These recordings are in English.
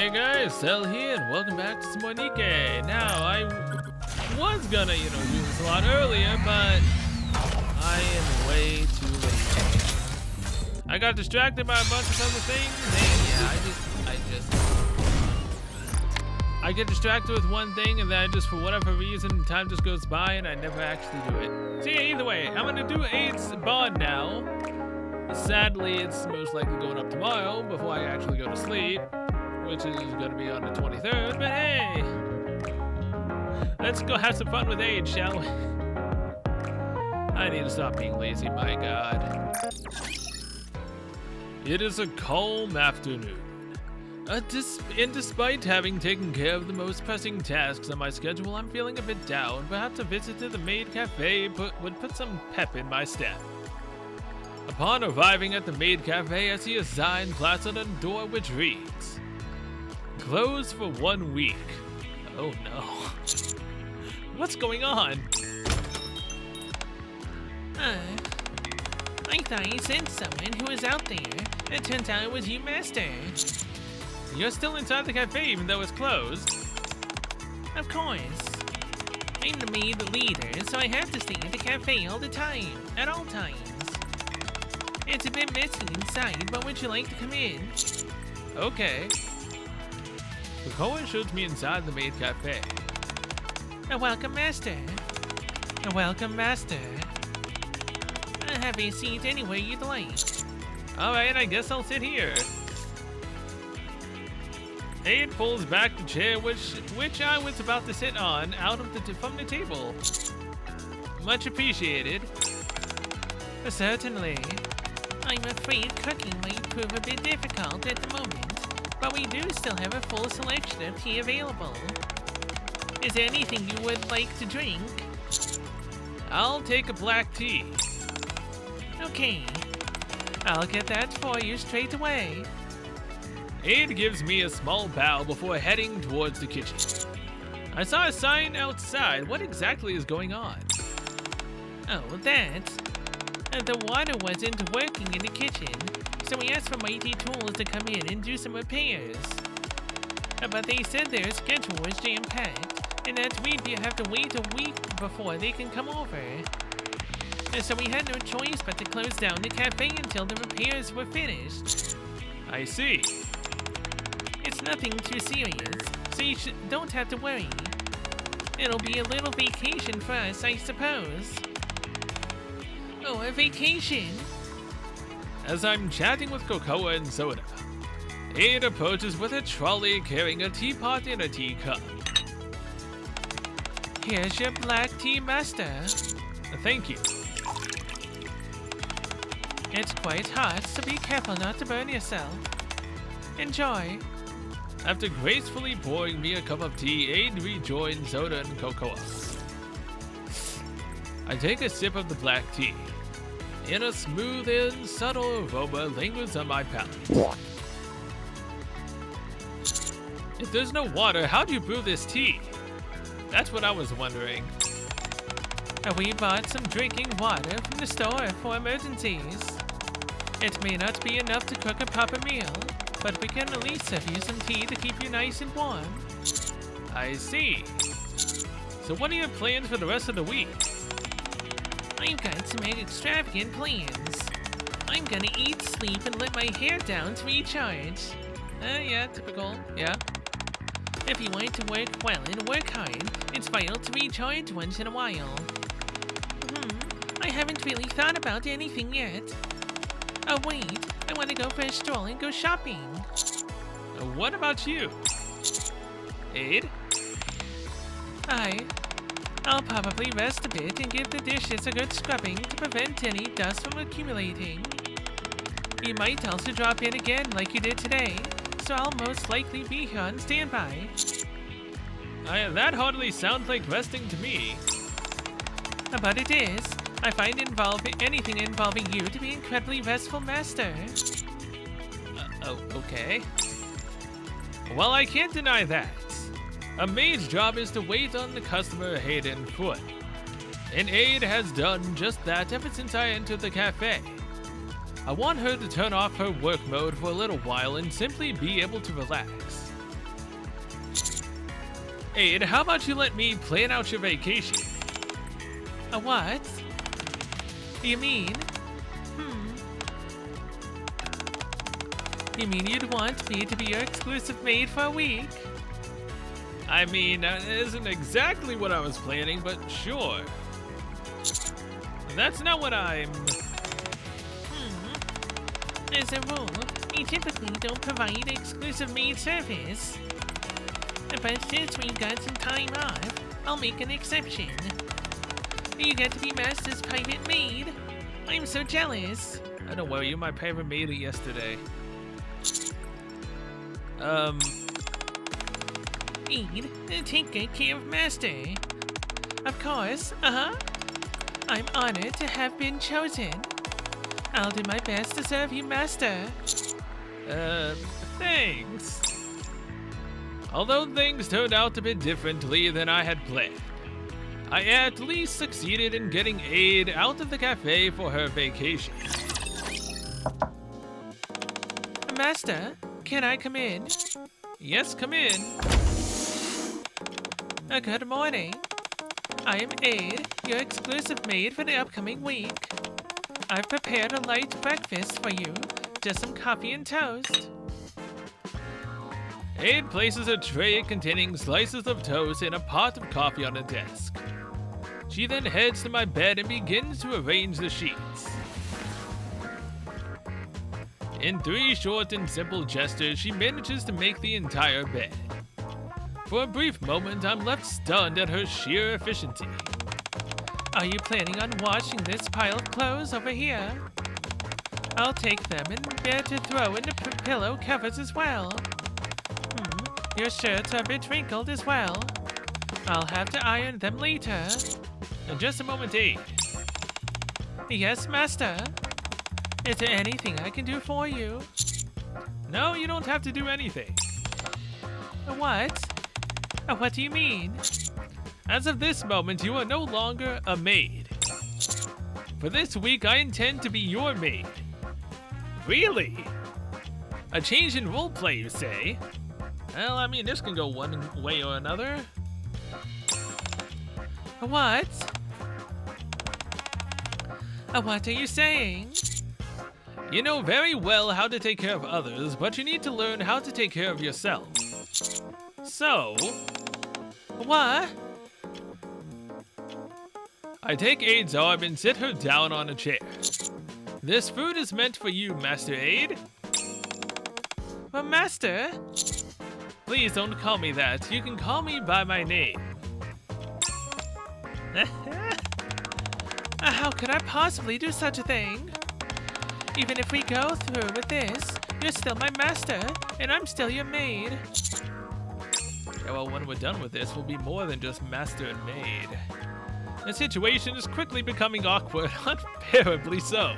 Hey guys, Cell here, and welcome back to some more Nikke. Now, I was gonna, use this a lot earlier, but I am way too late. I got distracted by a bunch of other things, and I get distracted with one thing, and then for whatever reason, time just goes by, and I never actually do it. So yeah, either way, I'm gonna do Aid's bond now. Sadly, it's most likely going up tomorrow before I actually go to sleep, which is going to be on the 23rd, but hey! Let's go have some fun with Aid, shall we? I need to stop being lazy, my god. It is a calm afternoon. And despite having taken care of the most pressing tasks on my schedule, I'm feeling a bit down. Perhaps a visit to the Maid Cafe would put some pep in my step. Upon arriving at the Maid Cafe, I see a sign plastered on the door which reads, "Closed for 1 week." Oh no. What's going on? I thought you sent someone who was out there. It turns out it was you, Master. You're still inside the cafe even though it's closed? Of course. I'm the maid leader, so I have to stay at the cafe all the time, at all times. It's a bit messy inside, but would you like to come in? Okay. The Cohen shows me inside the Maid Cafe. A welcome, Master. A welcome, Master. Have a seat anywhere you'd like. Alright, I guess I'll sit here. Aid pulls back the chair which I was about to sit on from the table. Much appreciated. Certainly. I'm afraid cooking might prove a bit difficult at the moment, but we do still have a full selection of tea available. Is there anything you would like to drink? I'll take a black tea. Okay. I'll get that for you straight away. Aid gives me a small bow before heading towards the kitchen. I saw a sign outside. What exactly is going on? Oh, that. The water wasn't working in the kitchen, so we asked for Mighty Tools to come in and do some repairs. But they said their schedule was jam-packed, and that we'd have to wait a week before they can come over. So we had no choice but to close down the cafe until the repairs were finished. I see. It's nothing too serious, so you don't have to worry. It'll be a little vacation for us, I suppose. Oh, a vacation? As I'm chatting with Cocoa and Soda, Aid approaches with a trolley carrying a teapot and a teacup. Here's your black tea, Master. Thank you. It's quite hot, so be careful not to burn yourself. Enjoy. After gracefully pouring me a cup of tea, Aid rejoins Soda and Cocoa. I take a sip of the black tea, and a smooth and subtle aroma lingers on my palate. If there's no water, how do you brew this tea? That's what I was wondering. We bought some drinking water from the store for emergencies. It may not be enough to cook a proper meal, but we can at least serve you some tea to keep you nice and warm. I see. So what are your plans for the rest of the week? I've got some extravagant plans. I'm gonna eat, sleep, and let my hair down to recharge. Yeah, typical, yeah. If you want to work well and work hard, it's vital to recharge once in a while. I haven't really thought about anything yet. Oh wait, I want to go for a stroll and go shopping. What about you? Aid? I'll probably rest a bit and give the dishes a good scrubbing to prevent any dust from accumulating. You might also drop in again like you did today, so I'll most likely be here on standby. That hardly sounds like resting to me. But it is. I find anything involving you to be incredibly restful, Master. Okay. Well, I can't deny that. A maid's job is to wait on the customer Hayden foot. And Aid has done just that ever since I entered the cafe. I want her to turn off her work mode for a little while and simply be able to relax. Aid, how about you let me plan out your vacation? A what? You mean? You mean you'd want me to be your exclusive maid for a week? I mean, that isn't exactly what I was planning, but sure. That's not what I'm... As a rule, we typically don't provide exclusive maid service. But since we've got some time off, I'll make an exception. You get to be Master's private maid. I'm so jealous. I don't worry, you're my private maid yesterday. Aid, take good care of Master. Of course, I'm honored to have been chosen. I'll do my best to serve you, Master. Thanks. Although things turned out a bit differently than I had planned, I at least succeeded in getting Aid out of the cafe for her vacation. Master, can I come in? Yes, come in. Good morning. I am Aid, your exclusive maid for the upcoming week. I've prepared a light breakfast for you, just some coffee and toast. Aid places a tray containing slices of toast and a pot of coffee on a desk. She then heads to my bed and begins to arrange the sheets. In 3 short and simple gestures, she manages to make the entire bed. For a brief moment, I'm left stunned at her sheer efficiency. Are you planning on washing this pile of clothes over here? I'll take them and bear to throw in the pillow covers as well. Your shirts are a bit wrinkled as well. I'll have to iron them later. In just a moment, Aid. Yes, Master. Is there anything I can do for you? No, you don't have to do anything. What? What do you mean? As of this moment, you are no longer a maid. For this week, I intend to be your maid. Really? A change in roleplay, you say? Well, I mean, this can go one way or another. What? What are you saying? You know very well how to take care of others, but you need to learn how to take care of yourself. So... What? I take Aid's arm and sit her down on a chair. This food is meant for you, Master Aid. But Master... Please don't call me that. You can call me by my name. How could I possibly do such a thing? Even if we go through with this, you're still my master, and I'm still your maid. Yeah, well, when we're done with this, we'll be more than just master and maid. The situation is quickly becoming awkward, unbearably so.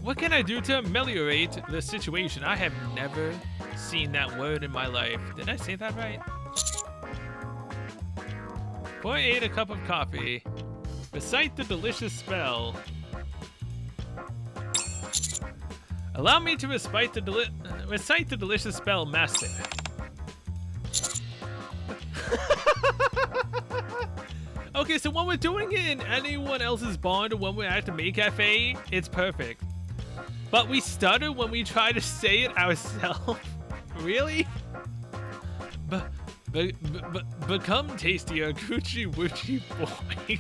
What can I do to ameliorate the situation? I have never seen that word in my life. Did I say that right? Pour Aid a cup of coffee. Recite the delicious spell. Allow me to recite the delicious spell, Master. Okay, so when we're doing it in anyone else's barn or when we're at the maid cafe, it's perfect. But we stutter when we try to say it ourselves. Really? Become tastier, Gucci Woochie boy.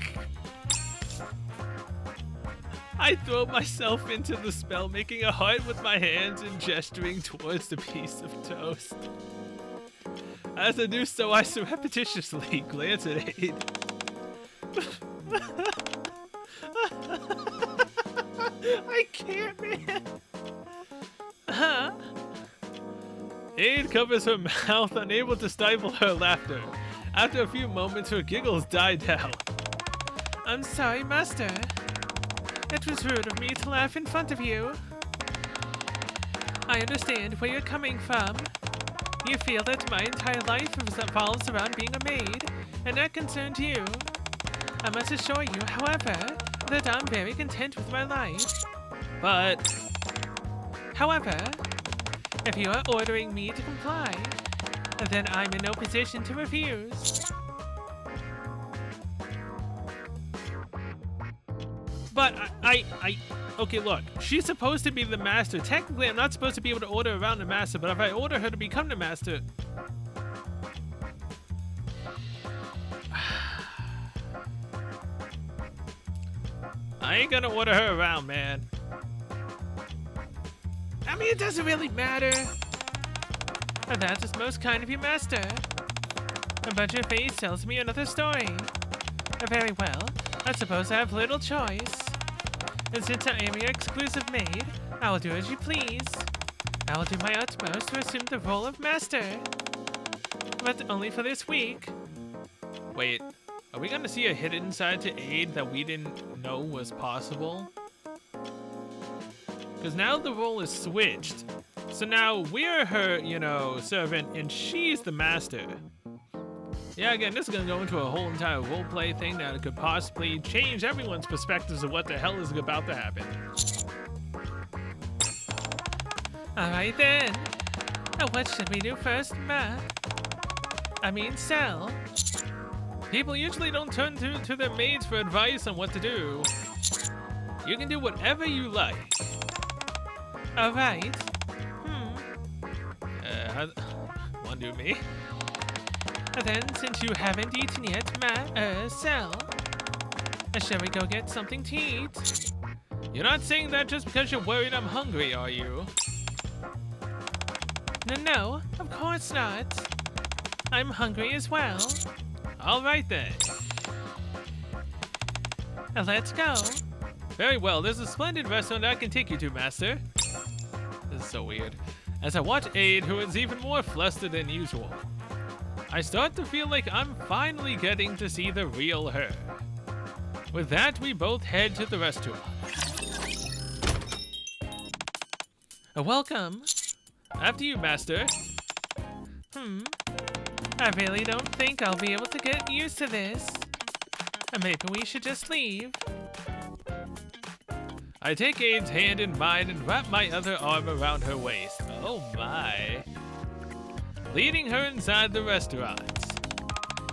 I throw myself into the spell, making a heart with my hands and gesturing towards the piece of toast. As I do so, I surreptitiously glance at Aid. I can't, man. Huh? Aid covers her mouth, unable to stifle her laughter. After a few moments, her giggles die down. I'm sorry, Master. It was rude of me to laugh in front of you. I understand where you're coming from. You feel that my entire life revolves around being a maid, and that concerns you. I must assure you, however, that I'm very content with my life. But... However, if you are ordering me to comply, then I'm in no position to refuse. But okay, look, she's supposed to be the master. Technically, I'm not supposed to be able to order around the master, but if I order her to become the master... I ain't gonna order her around, man. I mean, it doesn't really matter. And that is most kind of you, master. But your face tells me another story. Very well, I suppose I have little choice. And since I am your exclusive maid, I will do as you please. I will do my utmost to assume the role of master. But only for this week. Wait, are we gonna see a hidden side to Aid that we didn't know was possible? Because now the role is switched. So now we're her, you know, servant, and she's the master. Yeah, again, this is gonna go into a whole entire roleplay thing that could possibly change everyone's perspectives of what the hell is about to happen. Alright then. What should we do first, Ma? I mean, sell. People usually don't turn to their maids for advice on what to do. You can do whatever you like. Alright. Wanna do me? Then, since you haven't eaten yet, Ma, sell. Shall we go get something to eat? You're not saying that just because you're worried I'm hungry, are you? No, of course not. I'm hungry as well. Alright then. Let's go. Very well, there's a splendid restaurant I can take you to, master. This is so weird. As I watch Aid, who is even more flustered than usual, I start to feel like I'm finally getting to see the real her. With that, we both head to the restaurant. Welcome. After you, master. I really don't think I'll be able to get used to this. Maybe we should just leave. I take Aid's hand in mine and wrap my other arm around her waist. Oh my. Leading her inside the restaurant.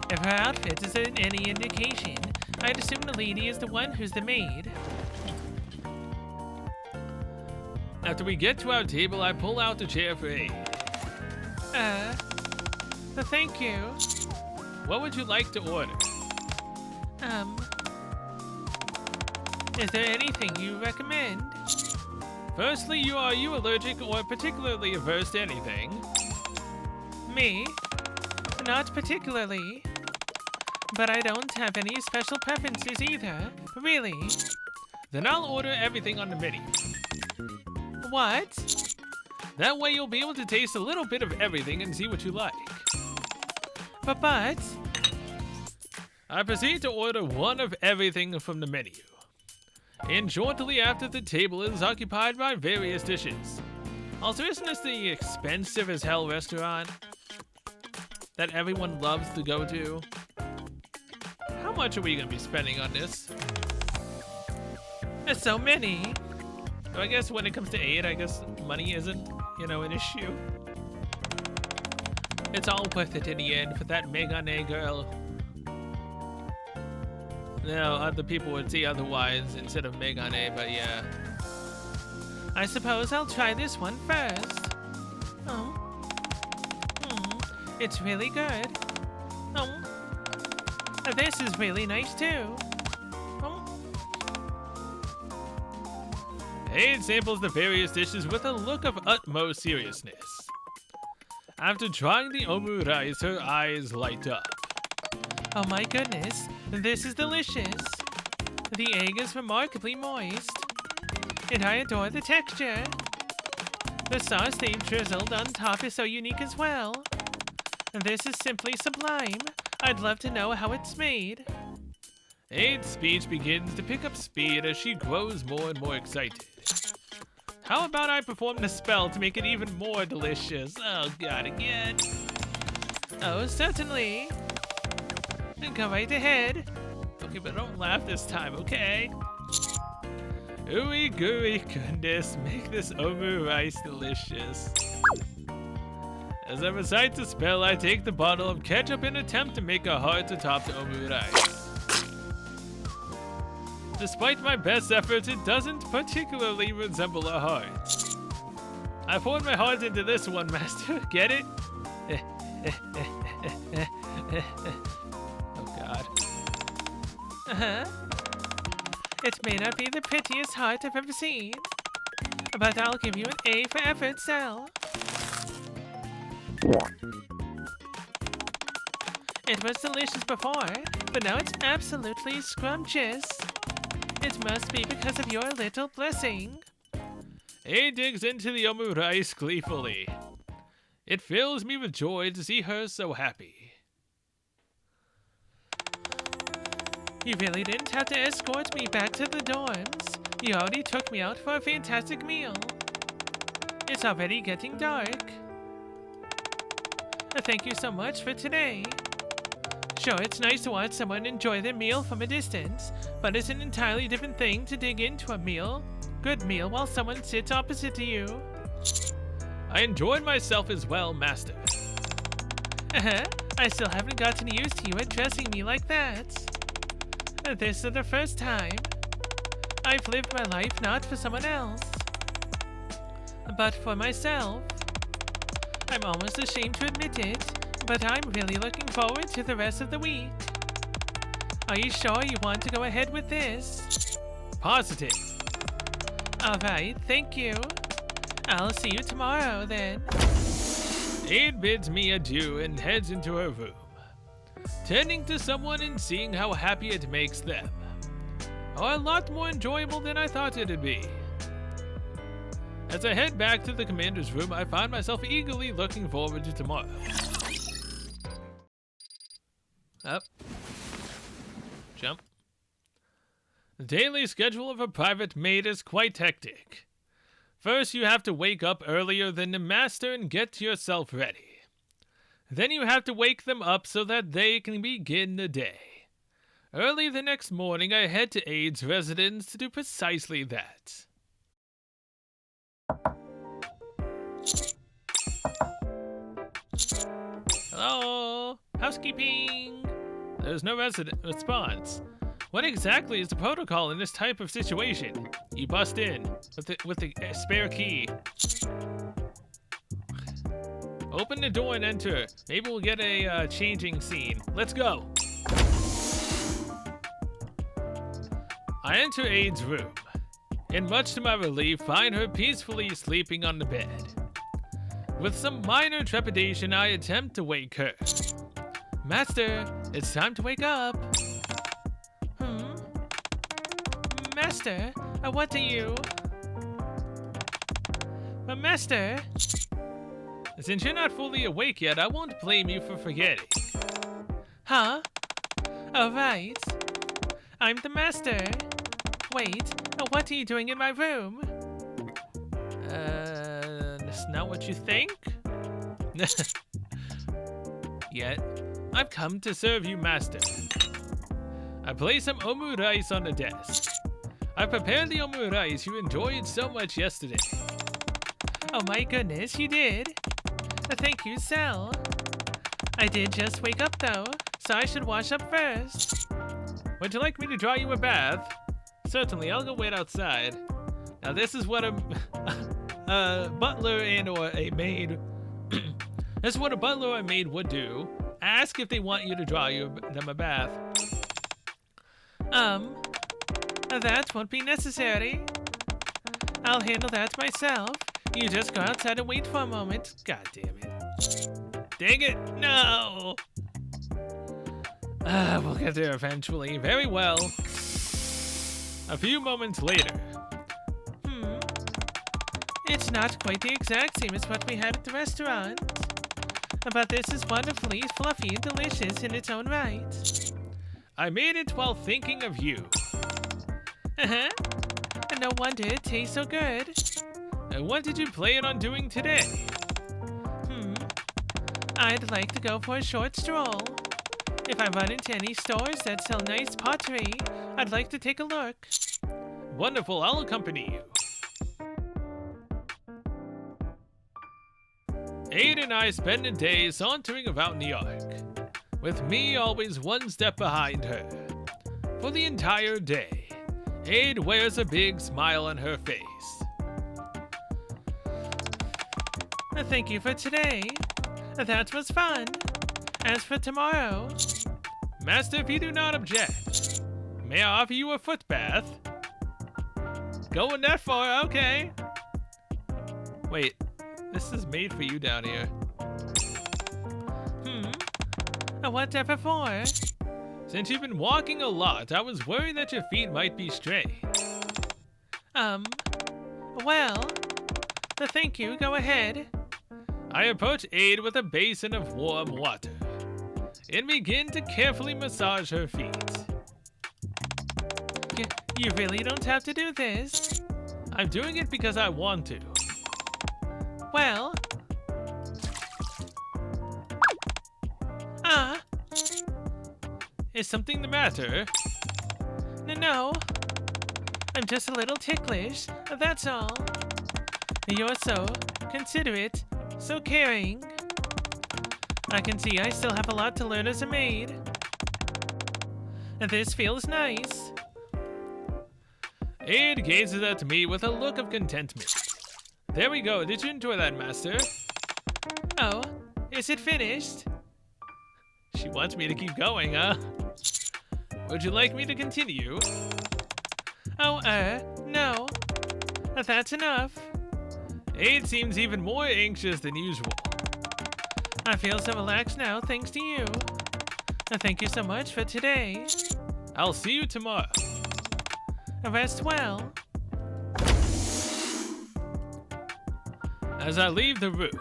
If her outfit is any indication, I'd assume the lady is the one who's the maid. After we get to our table, I pull out the chair for Aid. Thank you. What would you like to order? Is there anything you recommend? Firstly, are you allergic or particularly averse to anything? Me? Not particularly. But I don't have any special preferences either, really. Then I'll order everything on the menu. What? That way you'll be able to taste a little bit of everything and see what you like. But... I proceed to order one of everything from the menu. And shortly after, the table is occupied by various dishes. Also, isn't this the expensive as hell restaurant that everyone loves to go to? How much are we gonna be spending on this? There's so many. I guess when it comes to Aid, I guess money isn't, you know, an issue. It's all worth it in the end for that Megane girl. No, other people would see otherwise instead of Megane, but yeah. I suppose I'll try this one first. Oh. It's really good. Oh. This is really nice too. Oh. Aid samples the various dishes with a look of utmost seriousness. After trying the omurice, her eyes light up. Oh my goodness, this is delicious. The egg is remarkably moist, and I adore the texture. The sauce they've drizzled on top is so unique as well. This is simply sublime. I'd love to know how it's made. Aid's speech begins to pick up speed as she grows more and more excited. How about I perform the spell to make it even more delicious? Oh god, again. Oh, certainly. Go right ahead. Okay, but don't laugh this time, okay? Ooey gooey goodness, make this omurice delicious. As I recite the spell, I take the bottle of ketchup and attempt to make a heart atop the omurice. Despite my best efforts, it doesn't particularly resemble a heart. I poured my heart into this one, Master. Get it? Oh, God. It may not be the prettiest heart I've ever seen, but I'll give you an A for effort, Cell. It was delicious before, but now it's absolutely scrumptious. It must be because of your little blessing. A digs into the omurice gleefully. It fills me with joy to see her so happy. You really didn't have to escort me back to the dorms. You already took me out for a fantastic meal. It's already getting dark. Thank you so much for today. Sure, it's nice to watch someone enjoy their meal from a distance, but it's an entirely different thing to dig into a good meal, while someone sits opposite to you. I enjoyed myself as well, Master. I still haven't gotten used to you addressing me like that. This is the first time. I've lived my life not for someone else, but for myself. I'm almost ashamed to admit it, but I'm really looking forward to the rest of the week. Are you sure you want to go ahead with this? Positive. Alright, thank you. I'll see you tomorrow then. Aid bids me adieu and heads into her room. Tending to someone and seeing how happy it makes them are a lot more enjoyable than I thought it'd be. As I head back to the commander's room, I find myself eagerly looking forward to tomorrow. Up. Jump. The daily schedule of a private maid is quite hectic. First, you have to wake up earlier than the master and get yourself ready. Then you have to wake them up so that they can begin the day. Early the next morning, I head to Aid's residence to do precisely that. Hello? Housekeeping? There's no response. What exactly is the protocol in this type of situation? You bust in with the spare key. Open the door and enter. Maybe we'll get a changing scene. Let's go. I enter Aid's room, and much to my relief, find her peacefully sleeping on the bed. With some minor trepidation, I attempt to wake her. Master, it's time to wake up. Master, what do you... Master... Since you're not fully awake yet, I won't blame you for forgetting. Huh? Alright. I'm the master. Wait, what are you doing in my room? That's not what you think? Yet, I've come to serve you, Master. I place some omurice on the desk. I prepared the omurice you enjoyed so much yesterday. Oh my goodness, you did? Thank you, Cell. I did just wake up though, so I should wash up first. Would you like me to draw you a bath? Certainly, I'll go wait outside. Now this is what a butler and or a maid this is what a butler or a maid would do. Ask if they want you to draw them a bath. That won't be necessary. I'll handle that myself. You just go outside and wait for a moment. God damn it. Dang it, no! We'll get there eventually. Very well. A few moments later. It's not quite the exact same as what we had at the restaurant. But this is wonderfully fluffy and delicious in its own right. I made it while thinking of you. No wonder it tastes so good. And what did you plan on doing today? I'd like to go for a short stroll. If I run into any stores that sell nice pottery, I'd like to take a look. Wonderful, I'll accompany you. Aid and I spend a day sauntering about New York, with me always one step behind her. For the entire day, Aid wears a big smile on her face. Thank you for today. That was fun. As for tomorrow... Master, if you do not object, may I offer you a foot bath? Going that far, okay. Wait, this is made for you down here. Whatever for? Since you've been walking a lot, I was worried that your feet might be stray. Well, thank you, go ahead. I approach Aid with a basin of warm water and begin to carefully massage her feet. You really don't have to do this. I'm doing it because I want to. Well... Is something the matter? No. I'm just a little ticklish, that's all. You're so considerate, so caring. I can see I still have a lot to learn as a maid. This feels nice. Aid gazes at me with a look of contentment. There we go. Did you enjoy that, Master? Oh, is it finished? She wants me to keep going, huh? Would you like me to continue? Oh, no. That's enough. Aid seems even more anxious than usual. I feel so relaxed now thanks to you. Thank you so much for today. I'll see you tomorrow. Rest well. As I leave the room,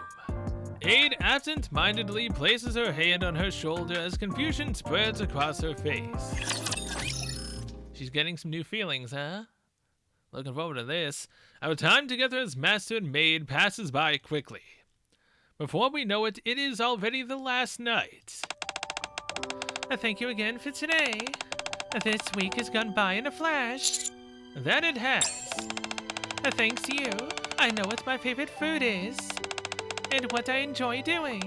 Aid absent-mindedly places her hand on her shoulder as confusion spreads across her face. She's getting some new feelings, huh? Looking forward to this. Our time together as master and maid passes by quickly. Before we know it, it is already the last night. Thank you again for today. This week has gone by in a flash. That it has. Thanks to you, I know what my favorite food is. And what I enjoy doing.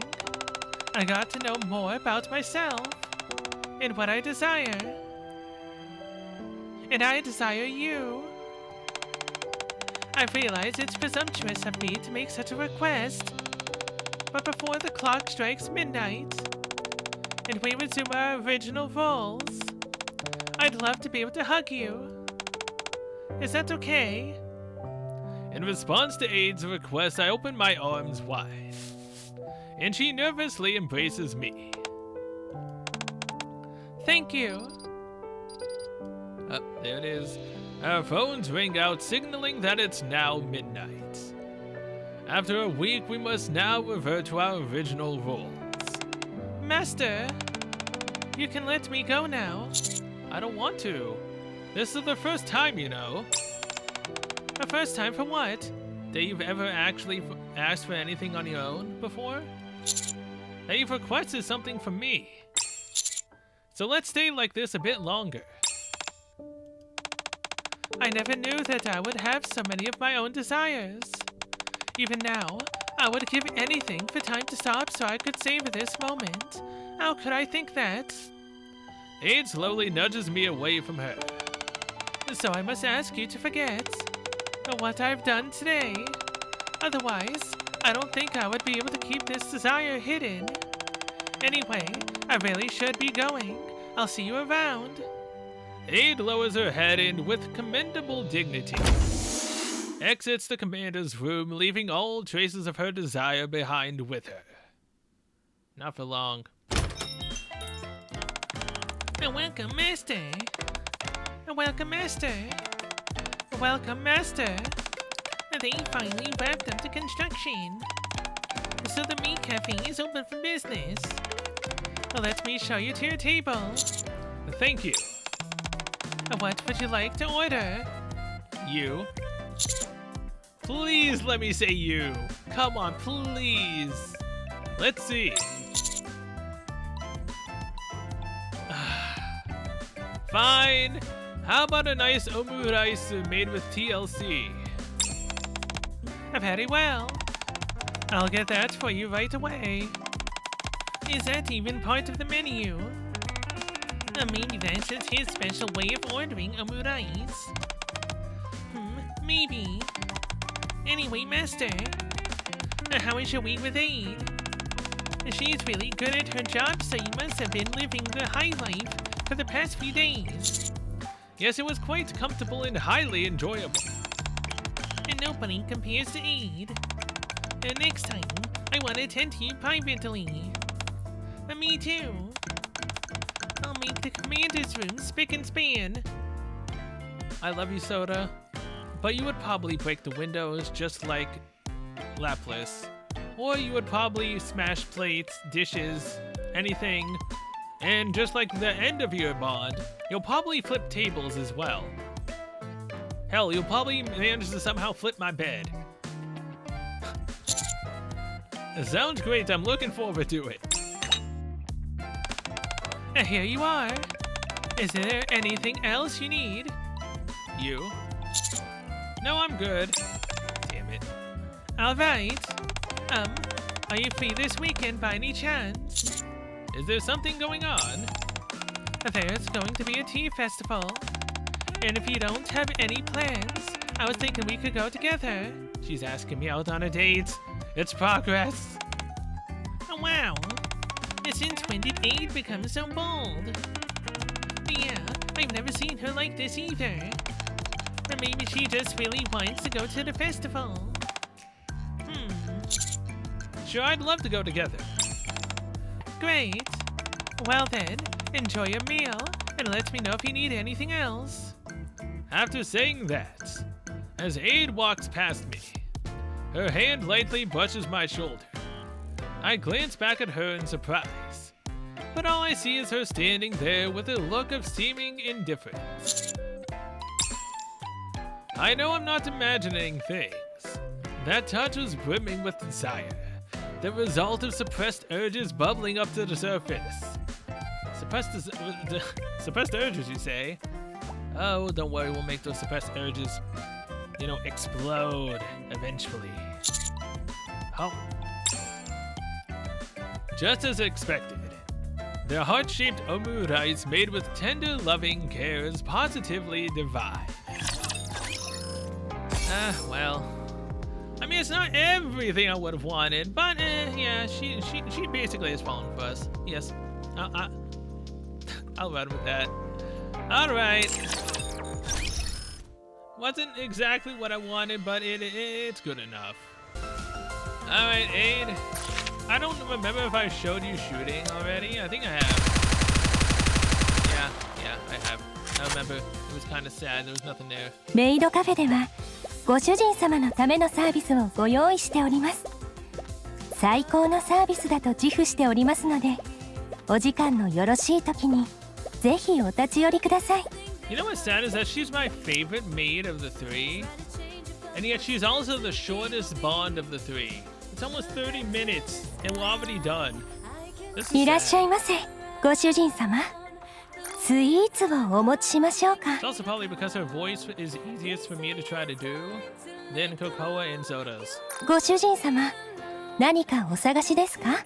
I got to know more about myself and what I desire. And I desire you. I realize it's presumptuous of me to make such a request, but before the clock strikes midnight and we resume our original roles, I'd love to be able to hug you. Is that okay? In response to Aid's request, I open my arms wide, and she nervously embraces me. Thank you. There it is. Our phones ring out, signaling that it's now midnight. After a week, we must now revert to our original roles. Master, you can let me go now. I don't want to. This is the first time, you know. The first time for what? That you've ever actually asked for anything on your own before? That you've requested something from me. So let's stay like this a bit longer. I never knew that I would have so many of my own desires. Even now, I would give anything for time to stop so I could savor this moment. How could I think that? Aid slowly nudges me away from her. So I must ask you to forget what I've done today. Otherwise, I don't think I would be able to keep this desire hidden. Anyway, I really should be going. I'll see you around. Aid lowers her head and, with commendable dignity, exits the commander's room, leaving all traces of her desire behind with her. Not for long. Welcome, Master. Welcome, Master. Welcome, Master. They finally wrapped up the construction. So the meat cafe is open for business. Let me show you to your table. Thank you. What would you like to order? You. Please let me say you. Come on, please. Let's see. Fine. How about a nice omurice made with TLC? Very well. I'll get that for you right away. Is that even part of the menu? Maybe that's just his special way of ordering omurice. Maybe. Anyway, Master, how is your week with Aid? She's really good at her job, so you must have been living the high life for the past few days. Yes, it was quite comfortable and highly enjoyable. And nobody compares to Aid. Next time, I want to attend to you privately. Me too. I'll make the commander's room spick and span. I love you, Soda. But you would probably break the windows just like Laplace. Or you would probably smash plates, dishes, anything. And just like the end of your bond, you'll probably flip tables as well. Hell, you'll probably manage to somehow flip my bed. It sounds great, I'm looking forward to it. Here you are. Is there anything else you need? You? No, I'm good. Damn it. Alright. Are you free this weekend by any chance? Is there something going on? There's going to be a tea festival. And if you don't have any plans, I was thinking we could go together. She's asking me out on a date. It's progress. Oh, wow. Since when did Aid become so bold? Yeah, I've never seen her like this either. Or maybe she just really wants to go to the festival. Sure, I'd love to go together. Great. Well then, enjoy your meal and let me know if you need anything else. After saying that, as Aid walks past me, her hand lightly brushes my shoulder. I glance back at her in surprise, but all I see is her standing there with a look of seeming indifference. I know I'm not imagining things. That touch was brimming with desire, the result of suppressed urges bubbling up to the surface. Suppressed urges, you say? Oh, don't worry, we'll make those suppressed urges, explode eventually. Oh. Just as expected, their heart-shaped omurice made with tender, loving care is positively divine. Well, I mean, it's not everything I would have wanted, but yeah, she basically has fallen for us. Yes, I'll run with that. All right. Wasn't exactly what I wanted, but it's good enough. All right, Aid. I don't remember if I showed you shooting already. I think I have. Yeah, I have. I remember. It was kind of sad. There was nothing there. メイドカフェではご主人様のためのサービスをご用意しております。最高のサービスだと自負しておりますので、お時間のよろしい時にぜひお立ち寄りください。You know what's sad is that she's my favorite maid of the three, and yet she's also the shortest bond of the three. It's almost 30 minutes, and we're already done. This is いらっしゃいませ、ご主人様。スイーツをお持ちしましょうか。 It's also probably because her voice is easiest for me to try to do than cocoa and sodas. ご主人様、何かお探しですか？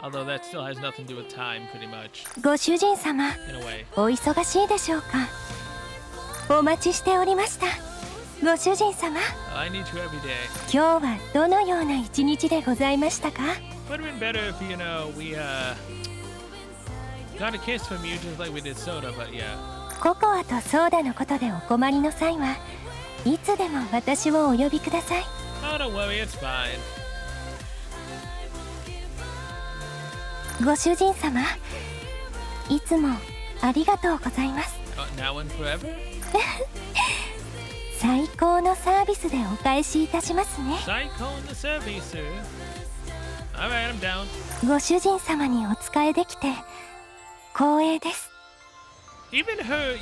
Although that still has nothing to do with time, pretty much. ご主人様、 In a way. お忙しいでしょうか？お待ちしておりました。ご主人様、 I need you every day. 今日はどのような一日でございましたか？ Would have been better if, we, got a kiss from you just like we did soda, but yeah. ココアとソーダのことでお困りの際はいつでも私をお呼びください。 Oh, don't worry, it's fine. ご主人様、いつもありがとうございます。 Now and forever? 最高のサービスでお返しいたしますね。 Psycho in the service, sir. Alright, I'm down. ご主人様にお仕えできて光栄です。 Even her,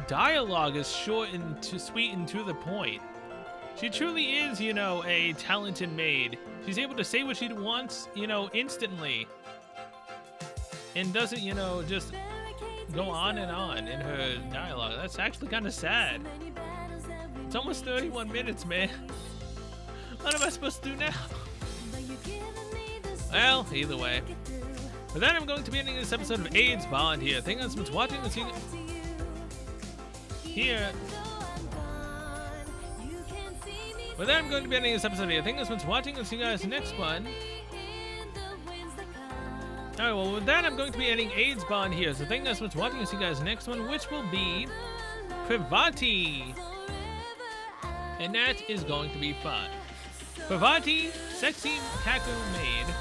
dialogue is short and sweet and to the point. She truly is, a talented maid. She's able to say what she wants, instantly. And doesn't, just go on and on in her dialogue. That's actually kind of sad. It's almost 31 minutes, man. What am I supposed to do now? Well, either way. But then I'm going to be ending this episode of AIDS Bond here. Thank you so much for watching. We'll see you here. But then I'm going to be ending this episode here. Thank you so much for watching. We'll see you guys next one. Alright, well with that I'm going to be ending AIDS Bond here. So thank you so much for watching. We'll see you guys next one, which will be Privati. And that is going to be fun. Privati, sexy Kaku maid.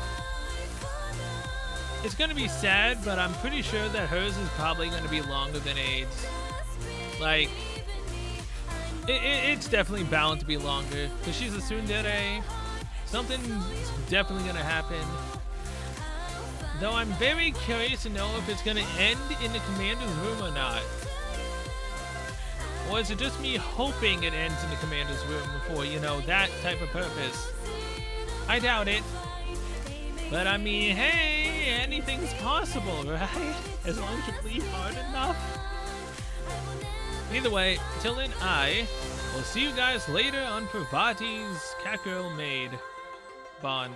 It's gonna be sad, but I'm pretty sure that hers is probably gonna be longer than AIDS. Like, it's definitely bound to be longer, because she's a tsundere. Something's definitely gonna happen. Though I'm very curious to know if it's gonna end in the commander's room or not. Or is it just me hoping it ends in the commander's room for, you know, that type of purpose? I doubt it. But I mean, hey, anything's possible, right? As long as you bleed hard enough. Either way, till then, I will see you guys later on Privati's Cat Girl Maid Bond.